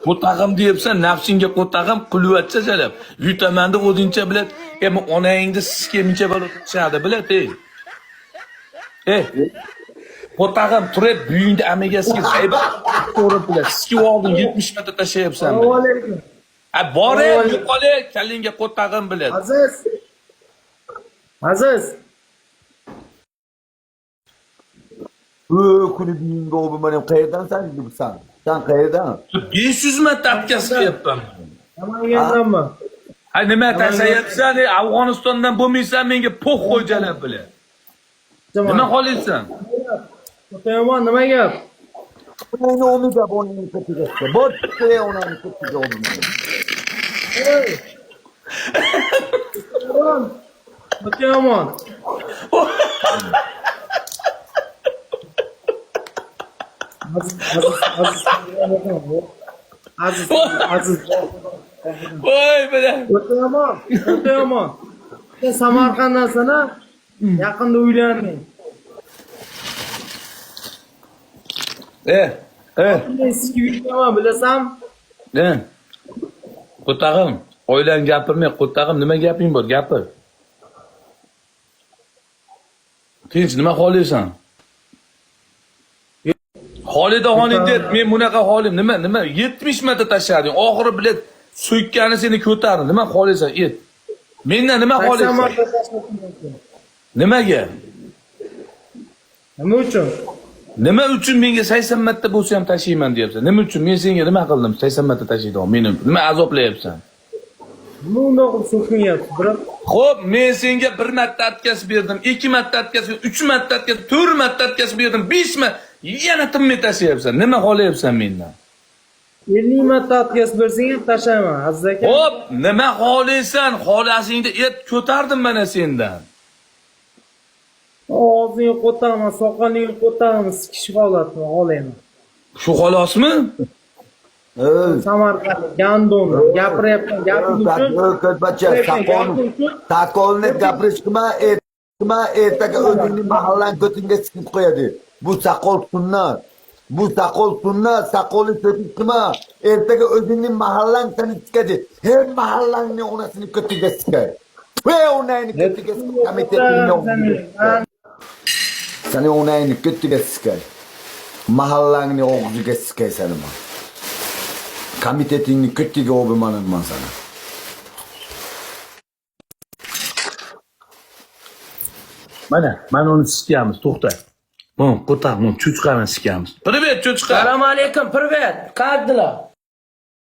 Qo'tag'im deyapsan, nafsingga qo'tag'im qulvatcha jalab. Yutaman deb o'zingcha bilad. Men onangni skemincha bo'lib chiqadi bilad, ey. Qo'tag'im turib buyingda amegasiga sayba to'g'ri bilad. Sikib olding 70 marta tashlayapsan. Assalomu alaykum. Bore, yo'qole, kallingga qo'tag'im bilad. Aziz. Kuni buyingda o'lmanim qayerdan sen bilsan? Sen qayerdan? 500 marta atkazlayapman. Namangandanmi? Hay nima tashlayapsan? Afg'onistondan bo'lmaysan, menga po'q qo'yjalar bilad. Nima xohlaysan? O'taman, nima gap? Buni o'miga bo'ning ketiga. Bo'tda onani ketiga o'lmadim. O'taman. Aziz. Voy bilan. O'taman. Sen Samarqanddansana? Yaqinda uylanding. Men sizga uylanman, bilasan? Qo'tag'im, oilang gapirmay, qo'tag'im nima gaping bor? Gapir. Tinch, nima xohlaysan? Xolidaxoning deb, men bunaqa holim, nima 70 marta tashlading. Oxiri bilet so'kkani seni ko'tardi. Nima xohlaysan? Et. Mendan nima xohlaysan? Nimaga? Nima uchun? Nima uchun menga 80 marta bo'lsa ham tashiyman deyapsan? Nima uchun? Men senga nima qildim? 80 marta tashiydim. Meni nima azoblayapsan? Nima undoq qilib so'kinayapsiz, biroq? Xo'p, men senga 1 marta atkazib berdim, 2 marta atkazib, 3 marta atkazib, 4 marta atkazib berdim, 5 marta yana tinmay tashlayapsan. Nima xohlayapsan mendan? 50 marta atkazib bersang ham tashlayman, Aziz aka. Xo'p, nima xohlaysan? Xohlasingda et ko'tardim mana sendan. Og'zingni qo'taman, soqolingni qo'taman, sikish holatini xohlayman. Shu xolosmi? Samarqand, Gandon, gapiryapman, gaping uchun. Sakolni gapirishma, ertaga o'zingning mahallang ko'tingga sikib qo'yadi. Bu saqol sunnat. Bu saqol sunnat, saqolni ko'pikma. Ertaga o'zingning mahallang seni sikadi. Her mahallangning onasini ko'tiga sikay. Ve onayni ko'tiga sikay. Seni onayni ko'tiga sikay. Mahallangni og'ziga sikay seni. Komitetingni ko'tiga o'bimanman sana. Mana uni sikyamiz, to'xta. Qo'taq, cho'chqani sikyamiz. Привет, cho'chqa. Assalomu alaykum, привет. Qayerdalar?